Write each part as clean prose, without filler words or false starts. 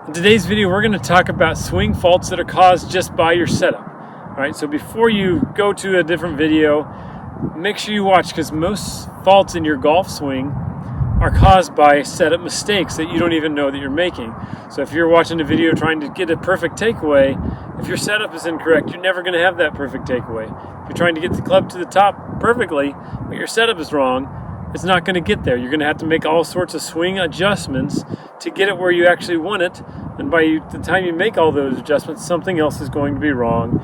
In today's video, we're going to talk about swing faults that are caused just by your setup. All right, so before you go to a different video, make sure you watch, because most faults in your golf swing are caused by setup mistakes that you don't even know that you're making. So if you're watching a video trying to get a perfect takeaway, if your setup is incorrect, you're never going to have that perfect takeaway. If you're trying to get the club to the top perfectly, but your setup is wrong, it's not going to get there. You're going to have to make all sorts of swing adjustments to get it where you actually want it. And by the time you make all those adjustments, something else is going to be wrong.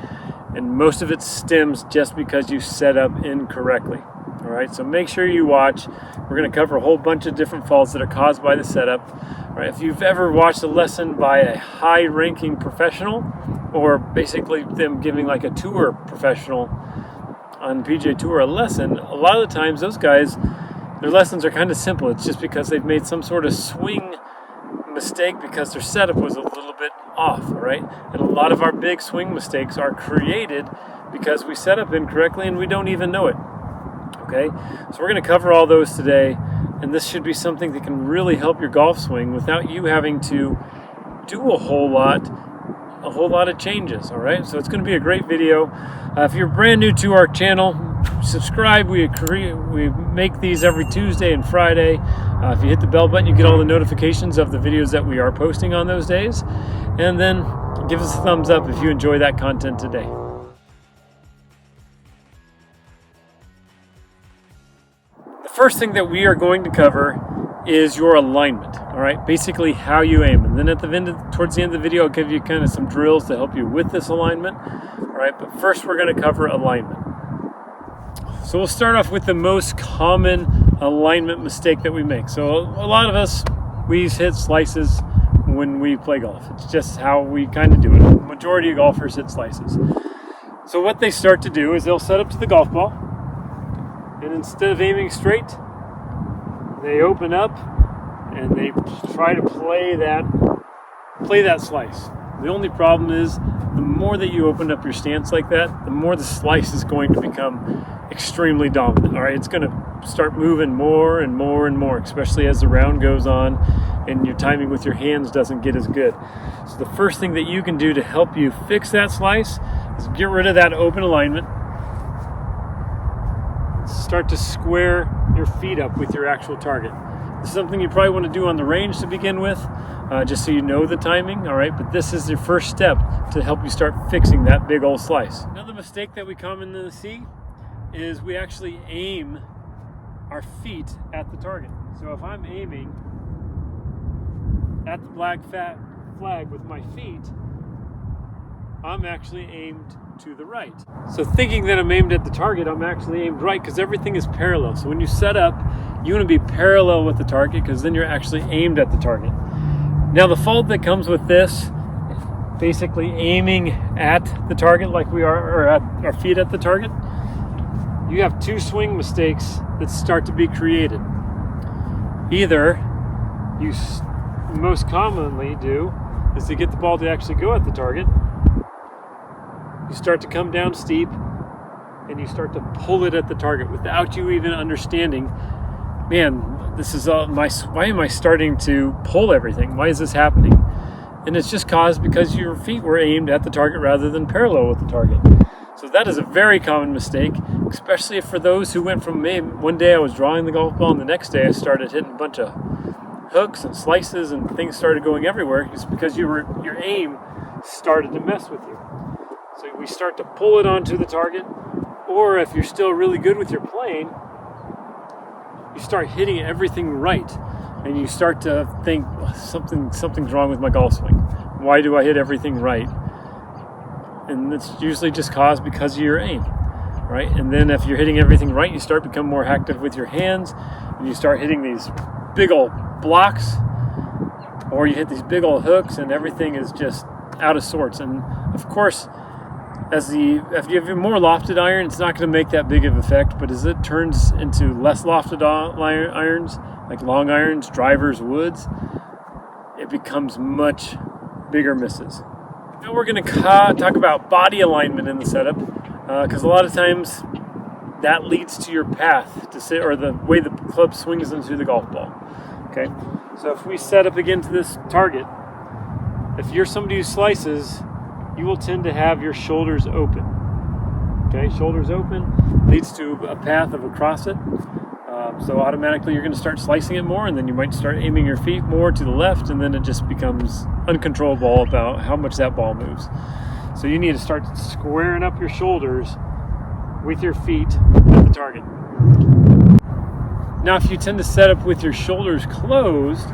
And most of it stems just because you set up incorrectly. All right, so make sure you watch. We're going to cover a whole bunch of different faults that are caused by the setup. All right, if you've ever watched a lesson by a high-ranking professional, or basically them giving like a tour professional on the PGA Tour a lesson, a lot of the times those guys, their lessons are kind of simple. It's just because they've made some sort of swing mistake because their setup was a little bit off, right? And a lot of our big swing mistakes are created because we set up incorrectly and we don't even know it. Okay, so we're going to cover all those today, and this should be something that can really help your golf swing without you having to do a whole lot of changes. All right, so it's going to be a great video. If you're brand new to our channel, subscribe. We make these every Tuesday and Friday. If you hit the bell button, you get all the notifications of the videos that we are posting on those days, and then give us a thumbs up if you enjoy that content today. The first thing that we are going to cover is your alignment. All right, basically how you aim, and then towards the end of the video, I'll give you kind of some drills to help you with this alignment. All right, but first we're going to cover alignment. So we'll start off with the most common alignment mistake that we make. So a lot of us, we hit slices when we play golf. It's just how we kind of do it. The majority of golfers hit slices. So what they start to do is they'll set up to the golf ball, and instead of aiming straight, they open up and they try to play that slice. The only problem is, the more that you open up your stance like that, the more the slice is going to become extremely dominant. All right, it's going to start moving more and more and more, especially as the round goes on and your timing with your hands doesn't get as good. So the first thing that you can do to help you fix that slice is get rid of that open alignment. Start to square your feet up with your actual target. This is something you probably want to do on the range to begin with, just so you know the timing, all right? But this is your first step to help you start fixing that big old slice. Another mistake that we commonly see is we actually aim our feet at the target. So if I'm aiming at the black flag with my feet, I'm actually aimed to the right. So thinking that I'm aimed at the target, I'm actually aimed right, because everything is parallel. So when you set up, you want to be parallel with the target, because then you're actually aimed at the target. Now the fault that comes with this, basically aiming at the target like we are, or at our feet at the target, you have two swing mistakes that start to be created. Either you most commonly do is to get the ball to actually go at the target. You start to come down steep and you start to pull it at the target without you even understanding, man, this is why am I starting to pull everything? Why is this happening? And it's just caused because your feet were aimed at the target rather than parallel with the target. So that is a very common mistake, especially for those who went from, one day I was drawing the golf ball and the next day I started hitting a bunch of hooks and slices and things started going everywhere. It's because your aim started to mess with you. So we start to pull it onto the target, or if you're still really good with your playing, you start hitting everything right, and you start to think something's wrong with my golf swing. Why do I hit everything right? And it's usually just caused because of your aim, right? And then if you're hitting everything right, you start to become more active with your hands, and you start hitting these big old blocks, or you hit these big old hooks, and everything is just out of sorts. And of course, if you have a more lofted iron, it's not going to make that big of an effect, but as it turns into less lofted irons, like long irons, drivers, woods, it becomes much bigger misses. Now we're going to talk about body alignment in the setup, because a lot of times that leads to your path to sit, or the way the club swings into the golf ball. Okay, so if we set up against this target, if you're somebody who slices, you will tend to have your shoulders open. Okay, shoulders open leads to a path of across it. So automatically you're going to start slicing it more, and then you might start aiming your feet more to the left, and then it just becomes uncontrollable about how much that ball moves. So you need to start squaring up your shoulders with your feet at the target. Now, if you tend to set up with your shoulders closed,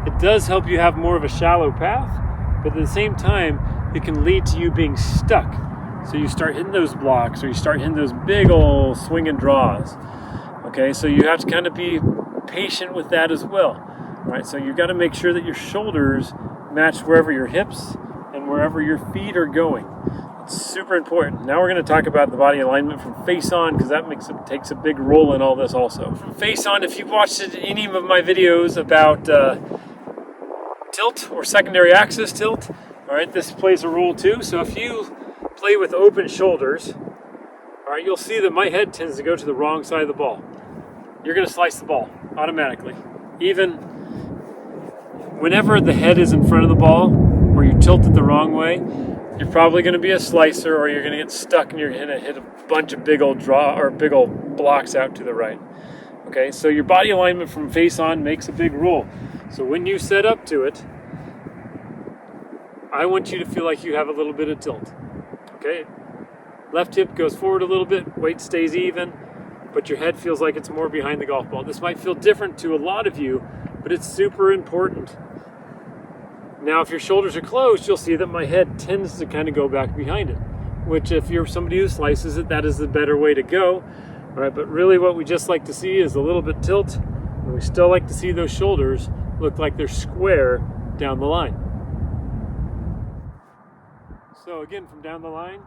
it does help you have more of a shallow path, but at the same time, it can lead to you being stuck. So you start hitting those blocks, or you start hitting those big old swing and draws. Okay, so you have to kind of be patient with that as well. All right, so you've got to make sure that your shoulders match wherever your hips and wherever your feet are going. It's super important. Now we're going to talk about the body alignment from face on, because that takes a big role in all this also. From face on, if you've watched any of my videos about tilt or secondary axis tilt, all right, this plays a role too. So if you play with open shoulders, all right, you'll see that my head tends to go to the wrong side of the ball. You're going to slice the ball automatically. Even whenever the head is in front of the ball, or you tilt it the wrong way, you're probably going to be a slicer, or you're going to get stuck and you're going to hit a bunch of big old blocks out to the right. Okay, so your body alignment from face on makes a big role. So when you set up to it, I want you to feel like you have a little bit of tilt. Okay, left hip goes forward a little bit, weight stays even, but your head feels like it's more behind the golf ball. This might feel different to a lot of you, but it's super important. Now, if your shoulders are closed, you'll see that my head tends to kind of go back behind it, which if you're somebody who slices it, that is the better way to go. All right, but really what we just like to see is a little bit tilt, and we still like to see those shoulders look like they're square down the line. So again, from down the line,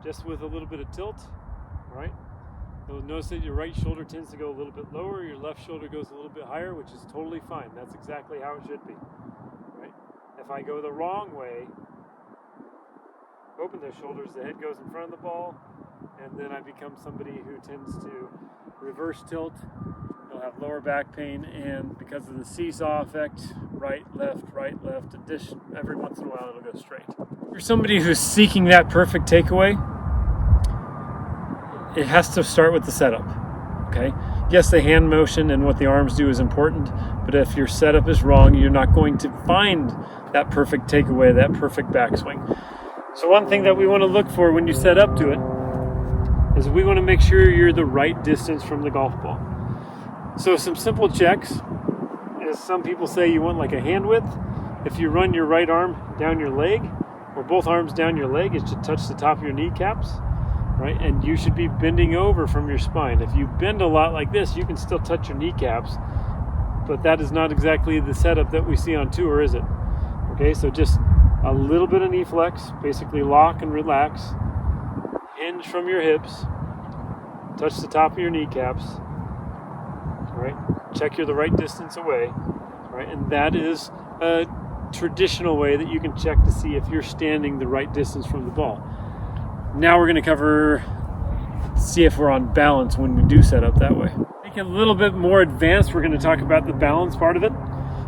just with a little bit of tilt, right? You'll notice that your right shoulder tends to go a little bit lower, your left shoulder goes a little bit higher, which is totally fine. That's exactly how it should be, right? If I go the wrong way, open those shoulders, the head goes in front of the ball, and then I become somebody who tends to reverse tilt. You'll have lower back pain, and because of the seesaw effect, right, left, addition, every once in a while it'll go straight. If you're somebody who's seeking that perfect takeaway, it has to start with the setup, okay? Yes, the hand motion and what the arms do is important, but if your setup is wrong, you're not going to find that perfect takeaway, that perfect backswing. So one thing that we want to look for when you set up to it is we want to make sure you're the right distance from the golf ball. So some simple checks is, some people say you want like a hand width. If you run your right arm down your leg, or both arms down your leg, it should touch the top of your kneecaps, right? And you should be bending over from your spine. If you bend a lot like this, you can still touch your kneecaps, but that is not exactly the setup that we see on tour, is it? Okay, so just a little bit of knee flex, basically lock and relax, hinge from your hips, touch the top of your kneecaps, right? Check you're the right distance away, right? And that is a traditional way that you can check to see if you're standing the right distance from the ball. Now we're going to see if we're on balance when we do set up that way. Make it a little bit more advanced, we're going to talk about the balance part of it.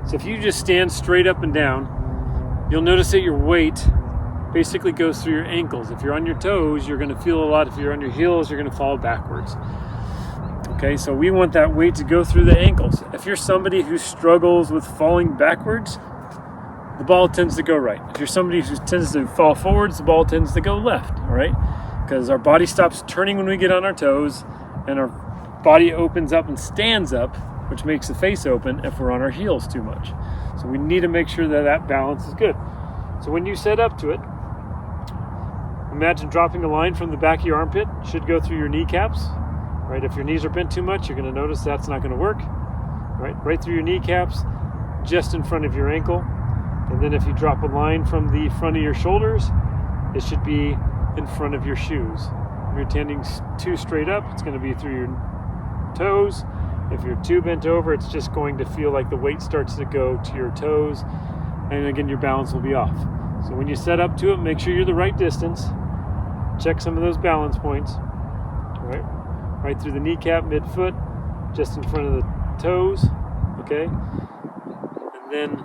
So if you just stand straight up and down, you'll notice that your weight basically goes through your ankles. If you're on your toes, you're going to feel a lot. If you're on your heels, you're going to fall backwards. Okay, so we want that weight to go through the ankles. If you're somebody who struggles with falling backwards, the ball tends to go right. If you're somebody who tends to fall forwards, the ball tends to go left, all right? Because our body stops turning when we get on our toes, and our body opens up and stands up, which makes the face open if we're on our heels too much. So we need to make sure that that balance is good. So when you set up to it, imagine dropping a line from the back of your armpit. It should go through your kneecaps, right? If your knees are bent too much, you're going to notice that's not going to work, right through your kneecaps, just in front of your ankle. And then if you drop a line from the front of your shoulders, it should be in front of your shoes. If you're tending too straight up, it's going to be through your toes. If you're too bent over, it's just going to feel like the weight starts to go to your toes, and again, your balance will be off. So when you set up to it, make sure you're the right distance. Check some of those balance points, right through the kneecap, midfoot, just in front of the toes, okay? And then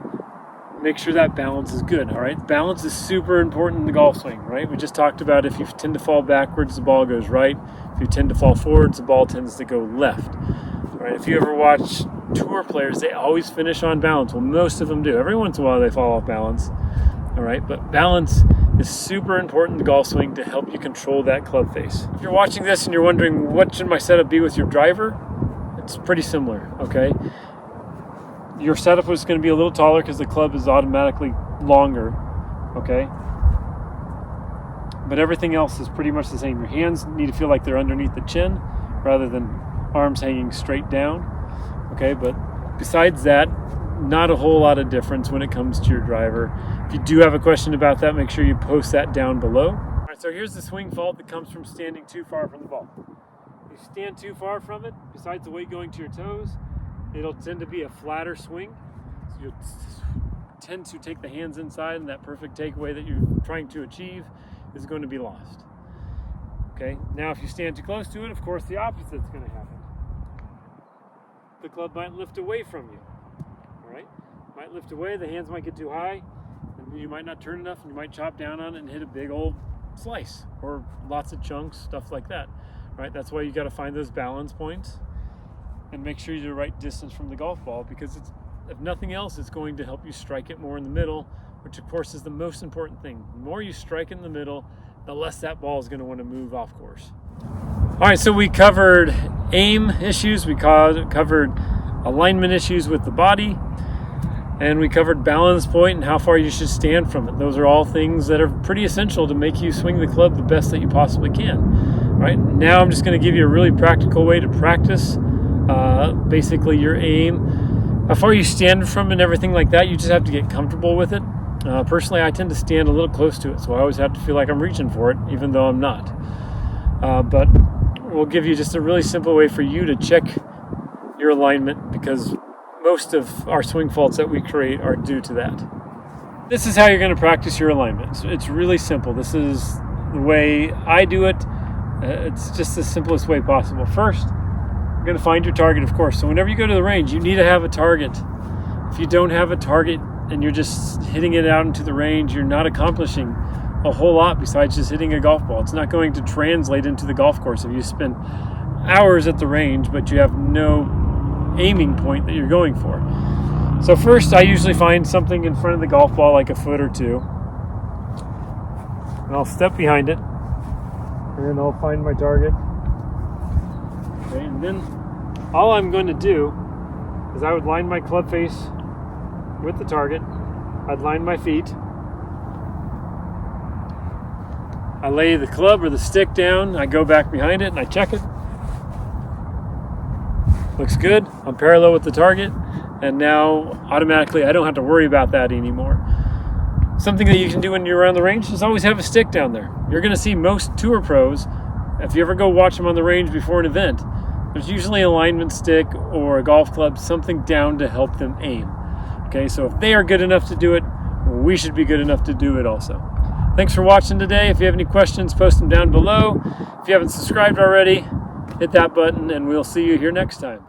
make sure that balance is good. All right, balance is super important in the golf swing, right? We just talked about if you tend to fall backwards, the ball goes right. If you tend to fall forwards, the ball tends to go left. All right, if you ever watch tour players, they always finish on balance. Well, most of them do. Every once in a while they fall off balance. All right, but balance is super important in the golf swing to help you control that club face. If you're watching this and you're wondering what should my setup be with your driver, it's pretty similar, okay? Your setup is going to be a little taller because the club is automatically longer, okay? But everything else is pretty much the same. Your hands need to feel like they're underneath the chin rather than arms hanging straight down, okay? But besides that, not a whole lot of difference when it comes to your driver. If you do have a question about that, make sure you post that down below. All right, so here's the swing fault that comes from standing too far from the ball. If you stand too far from it, besides the weight going to your toes, it'll tend to be a flatter swing. So you'll tend to take the hands inside, and that perfect takeaway that you're trying to achieve is going to be lost. Okay, now if you stand too close to it, of course the opposite is going to happen. The club might lift away from you. All right, might lift away, the hands might get too high, and you might not turn enough, and you might chop down on it and hit a big old slice or lots of chunks, stuff like that. Right, that's why you got to find those balance points and make sure you're the right distance from the golf ball, because it's, if nothing else, it's going to help you strike it more in the middle, which of course is the most important thing. The more you strike in the middle, the less that ball is going to want to move off course. All right, so we covered aim issues, we covered alignment issues with the body, and we covered balance point and how far you should stand from it. Those are all things that are pretty essential to make you swing the club the best that you possibly can. Right, now I'm just going to give you a really practical way to practice basically your aim. How far you stand from it and everything like that, you just have to get comfortable with it. Personally, I tend to stand a little close to it, so I always have to feel like I'm reaching for it, even though I'm not. But we'll give you just a really simple way for you to check your alignment, because most of our swing faults that we create are due to that. This is how you're going to practice your alignment. It's really simple. This is the way I do it. It's just the simplest way possible. First, you're going to find your target, of course. So whenever you go to the range, you need to have a target. If you don't have a target and you're just hitting it out into the range, you're not accomplishing a whole lot besides just hitting a golf ball. It's not going to translate into the golf course if you spend hours at the range, but you have no aiming point that you're going for. So first, I usually find something in front of the golf ball, like a foot or two, and I'll step behind it, and then I'll find my target. Okay, and then all I'm going to do is I would line my club face with the target. I'd line my feet. I lay the club or the stick down. I go back behind it and I check it. Looks good. I'm parallel with the target. And now automatically I don't have to worry about that anymore. Something that you can do when you're around the range is always have a stick down there. You're going to see most tour pros, if you ever go watch them on the range before an event, there's usually an alignment stick or a golf club, something down to help them aim. Okay, so if they are good enough to do it, we should be good enough to do it also. Thanks for watching today. If you have any questions, post them down below. If you haven't subscribed already, hit that button, and we'll see you here next time.